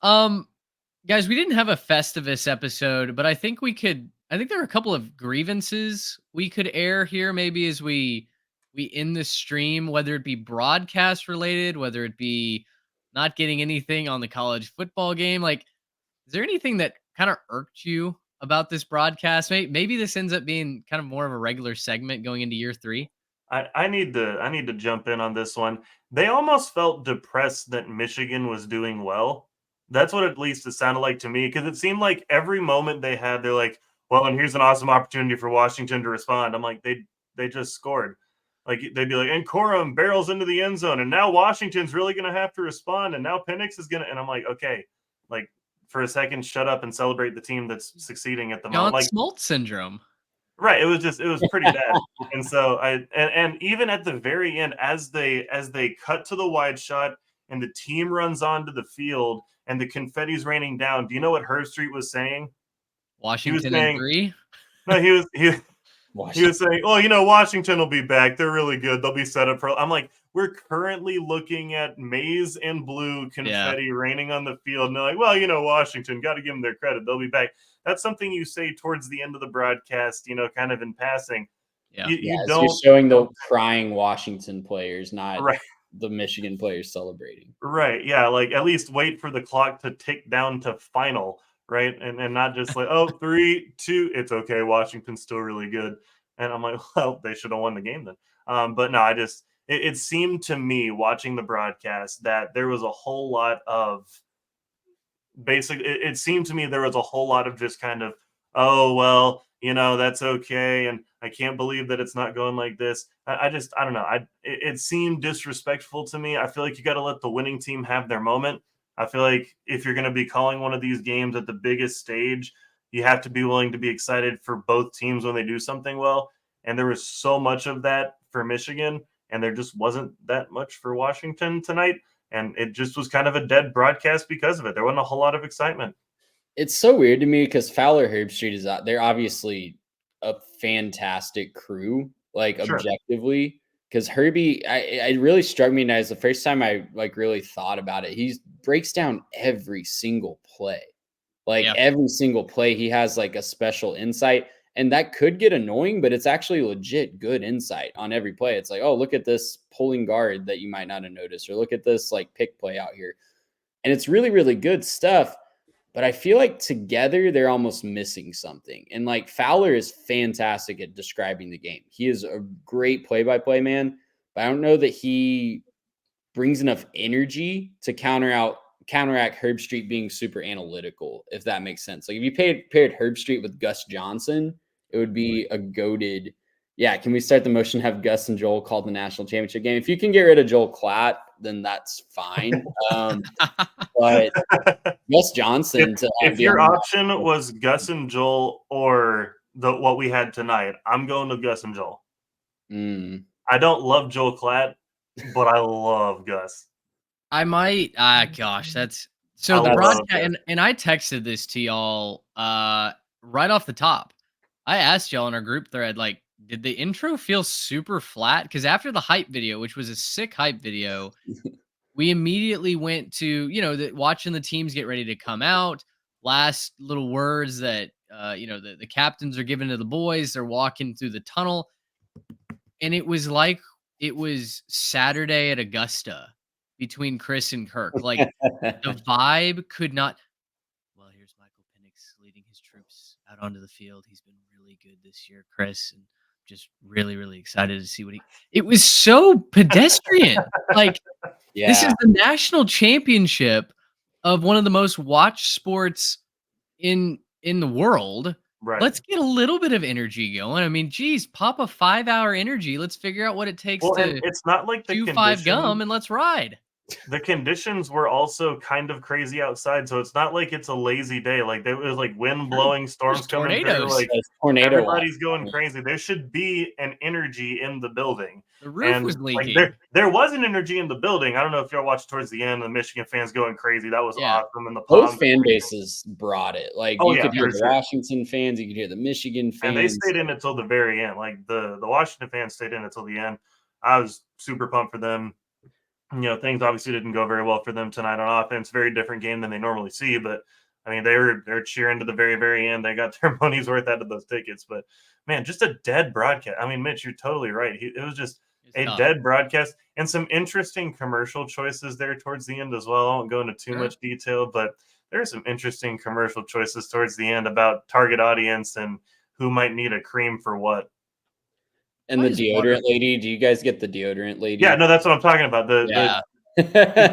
Um, Guys, we didn't have a Festivus episode, but I think there are a couple of grievances we could air here maybe as we end this stream, whether it be broadcast related, whether it be not getting anything on the college football game. Like, is there anything that kind of irked you about this broadcast? Maybe this ends up being kind of more of a regular segment going into year 3. I need to jump in on this one. They almost felt depressed that Michigan was doing well. That's what at least it sounded like to me because it seemed like every moment they had, they're like, "Well, and here's an awesome opportunity for Washington to respond." I'm like, they just scored. Like they'd be like, "And Corum barrels into the end zone, and now Washington's really going to have to respond, and now Penix is going to." And I'm like, okay, like for a second, shut up and celebrate the team that's succeeding at the John moment. Like Smoltz syndrome. right, it was pretty bad. And so and even at the very end, as they cut to the wide shot and the team runs onto the field and the confetti's raining down, do you know what Herbstreit was saying? He was Washington in saying 3. no, he Washington. was saying, "Oh, you know, Washington will be back. They're really good. They'll be set up for." I'm like, we're currently looking at maize and blue Yeah. confetti raining on the field, and they're like, "Well, you know, Washington, got to give them their credit. They'll be back." That's something you say towards the end of the broadcast, you know, kind of in passing. Yeah. You Yes, you're don't showing the crying Washington players, not right, the Michigan players celebrating. right, yeah, like at least wait for the clock to tick down to final, right, and not just like, oh, 3, 2, it's okay. Washington's still really good, and I'm like, well, they should have won the game then. But no, it seemed to me watching the broadcast that there was a whole lot of it seemed to me there was a whole lot of just kind of, oh well, you know, that's okay, and I can't believe that it's not going like this. I don't know. It seemed disrespectful to me. I feel like you got to let the winning team have their moment. I feel like if you're going to be calling one of these games at the biggest stage, you have to be willing to be excited for both teams when they do something well. And there was so much of that for Michigan, and there just wasn't that much for Washington tonight, and it just was kind of a dead broadcast because of it. There wasn't a whole lot of excitement. It's so weird to me because Fowler Herbstreit is out. They're obviously a fantastic crew, like Sure. objectively. Because Herbie, it really struck me as the first time I like really thought about it. He breaks down every single play, like Yeah. every single play. He has like a special insight, and that could get annoying, but it's actually legit good insight on every play. It's like, oh, look at this pulling guard that you might not have noticed, or look at this like pick play out here, and it's really really good stuff. But I feel like together they're almost missing something. And like Fowler is fantastic at describing the game. He is a great play-by-play man, but I don't know that he brings enough energy to counteract Herbstreit being super analytical, if that makes sense. Like if you paired Herbstreit with Gus Johnson, it would be a goaded. Yeah, can we start the motion? Have Gus and Joel call the national championship game? If you can get rid of Joel Klatt, then that's fine. But Gus if Johnson to if be your on option that. was Gus and Joel or the what we had tonight, I'm going with Gus and Joel. Mm. I don't love Joel Klatt, but I love Gus. I might gosh, that's I so the love broadcast, Gus. and I texted this to y'all right off the top. I asked y'all in our group thread, like, did the intro feel super flat? Because after the hype video, which was a sick hype video, we immediately went to, watching the teams get ready to come out. Last little words that the captains are giving to the boys. They're walking through the tunnel. And it was like it was Saturday at Augusta between Chris and Kirk. Like the vibe could not. Well, here's Michael Penix leading his troops out onto the field. He's been really good this year, Chris, and just really, really excited to see what he. It was so pedestrian. Like this is Yeah. the national championship of one of the most watched sports in the world. Right. Let's get a little bit of energy going. I mean, geez, pop a 5-hour energy. Let's figure out what it takes Well, and to it's not like chew 5 gum and let's ride. the conditions were also kind of crazy outside, so it's not like it's a lazy day. Like there was like wind True. blowing, There's storms coming through, tornadoes. like Those tornado everybody's going watch. crazy. There should be an energy in the building. The roof And was like leaking. there was an energy in the building. I don't know if y'all watched towards the end, the Michigan fans going crazy. That was Yeah. awesome. And the Both palms. fan bases brought it. Like Oh you yeah, could hear for the sure. Washington fans, you could hear the Michigan And they fans. stayed in until the very end. Like the Washington fans stayed in until the end. I was super pumped for them. things obviously didn't go very well for them tonight on offense. Very different game than they normally see, but I mean, they're cheering to the very, very end. They got their money's worth out of those tickets. But man, just a dead broadcast. I mean, Mitch, you're totally right. It was just It's a tough. dead broadcast and some interesting commercial choices there towards the end as well. I won't go into too Sure. much detail, but there are some interesting commercial choices towards the end about target audience and who might need a cream for what. And Why the is deodorant water- lady, do you guys get the deodorant lady? Yeah, no, that's what I'm talking about. Yeah.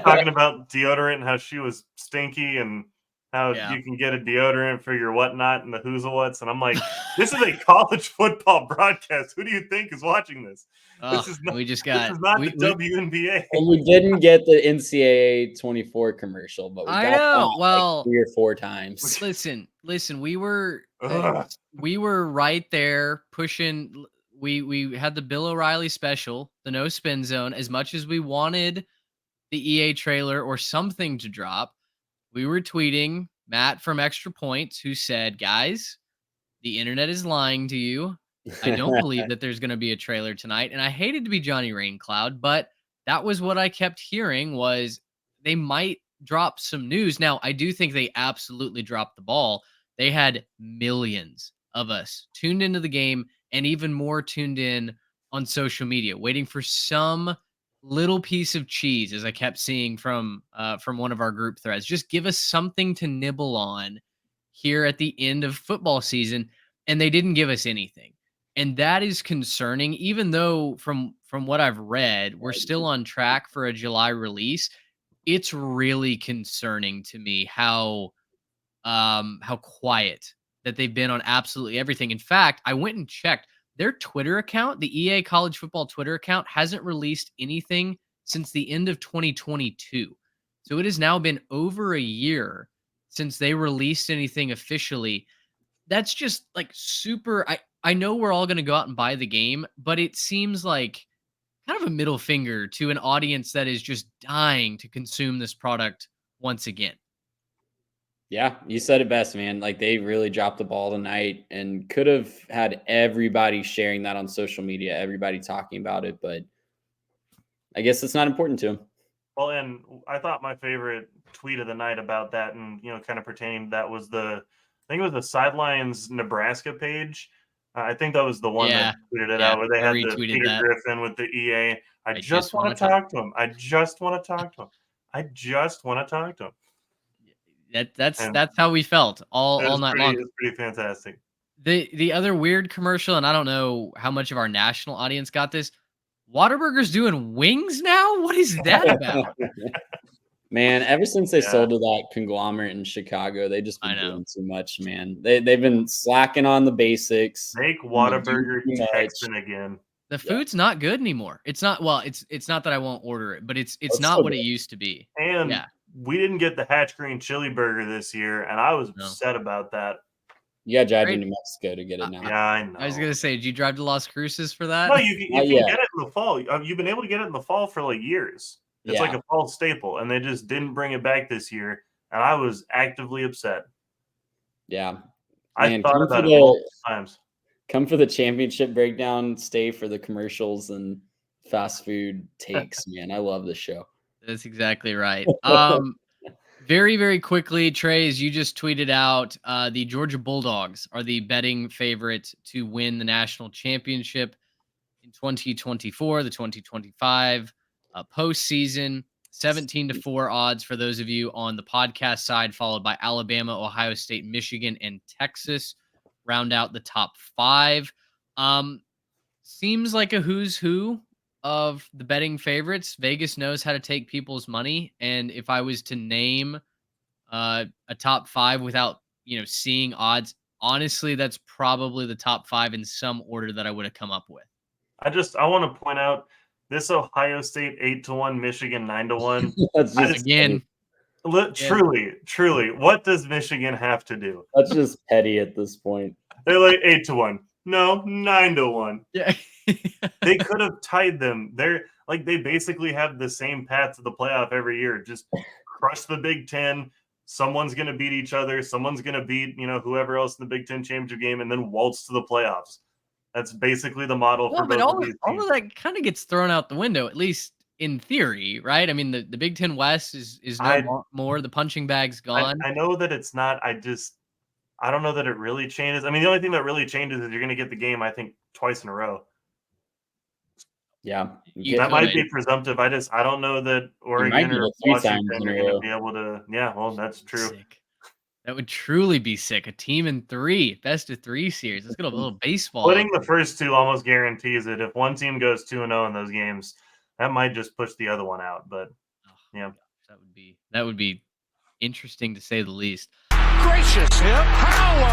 Talking about deodorant and how she was stinky and how Yeah. you can get a deodorant for your whatnot and the who's a whats. And I'm like, this is a college football broadcast. Who do you think is watching this? Ugh, This is not, we just this got is not we, the we- WNBA. And we didn't get the NCAA 24 commercial, but we I got know. that Well, like 3 or 4 times. listen. We were Ugh. right there pushing. We had the Bill O'Reilly special, the no spin zone. As much as we wanted the EA trailer or something to drop, we were tweeting Matt from Extra Points, who said, "Guys, the internet is lying to you. I don't believe that there's going to be a trailer tonight." And I hated to be Johnny Raincloud, but that was what I kept hearing was they might drop some news. Now, I do think they absolutely dropped the ball. They had millions of us tuned into the game and even more tuned in on social media, waiting for some little piece of cheese, as I kept seeing from one of our group threads. Just give us something to nibble on here at the end of football season, and they didn't give us anything. And that is concerning, even though from what I've read, we're still on track for a July release. It's really concerning to me how quiet that they've been on absolutely everything. In fact, I went and checked their Twitter account, the EA College Football Twitter account hasn't released anything since the end of 2022. So it has now been over a year since they released anything officially. That's just like super. I know we're all going to go out and buy the game, but it seems like kind of a middle finger to an audience that is just dying to consume this product once again. Yeah, you said it best, man. Like they really dropped the ball tonight and could have had everybody sharing that on social media, everybody talking about it, but I guess it's not important to them. Well, and I thought my favorite tweet of the night about that and, kind of pertaining to that was I think it was the Sidelines Nebraska page. I think that was the one Yeah, that tweeted it yeah, out where they I had the retweeted Peter that. Griffin with the EA. I I just want wanna to talk to him. I just want to talk to him. I just want to talk to him. That's And that's how we felt all night long. It's pretty fantastic. The other weird commercial, and I don't know how much of our national audience got this. Whataburger's doing wings now? What is that about? Man, ever since they Yeah. sold to that conglomerate in Chicago, they just I been know. doing too much, man. They've been slacking on the basics. Make They do Whataburger too much. Texan again. The food's not good anymore. It's not it's not that I won't order it, but it's It's not so what it good. used to be. And Yeah. we didn't get the Hatch Green Chili Burger this year, and I was No. upset about that. You got to drive to Great. New Mexico to get it now. Yeah, I know. I was gonna say, did you drive to Las Cruces for that? No, Not you can yet. get it in the fall. You've been able to get it in the fall for like years. It's like Yeah. a fall staple, and they just didn't bring it back this year, and I was actively upset. Yeah. I Man, thought come about for it the- multiple times. Come for the championship breakdown, stay for the commercials and fast food takes, man. I love this show. That's exactly right. Very, very quickly, Trey, as you just tweeted out, the Georgia Bulldogs are the betting favorite to win the national championship in 2024, the 2025 postseason. 17-4 odds for those of you on the podcast side, followed by Alabama, Ohio State, Michigan, and Texas. Round out the top 5. Seems like a who's who of the betting favorites. Vegas knows how to take people's money, and if I was to name a top 5 without seeing odds, honestly, that's probably the top 5 in some order that I would have come up with. I want to point out this Ohio State 8-1, Michigan 9-1. That's just Again, Truly, what does Michigan have to do? That's just petty at this point. They're like 8-1. No, 9-1. yeah. They could have tied them. They basically have the same path to the playoff every year. Just crush the Big Ten. Someone's going to beat each other. Someone's going to beat whoever else in the Big Ten championship game, and then waltz to the playoffs. That's basically the model for Well, but both all of these of teams. that kind of gets thrown out the window, at least in theory, right? I mean, the Big Ten West is no I more. The punching bag's gone. I know that it's not. I don't know that it really changes. I mean, the only thing that really changes is you're going to get the game, I think, twice in a row. Yeah. You That might could. be presumptive. I don't know that Oregon get or it 3 Washington times in are a going to row. be able to. Yeah, well, that's true. Sick. That would truly be sick. A team in 3, best of 3 series. Let's get a little baseball. Splitting the first 2 almost guarantees it. If one team goes 2-0 in those games, that might just push the other one out. But yeah, that would be interesting to say the least. Gracious hip power.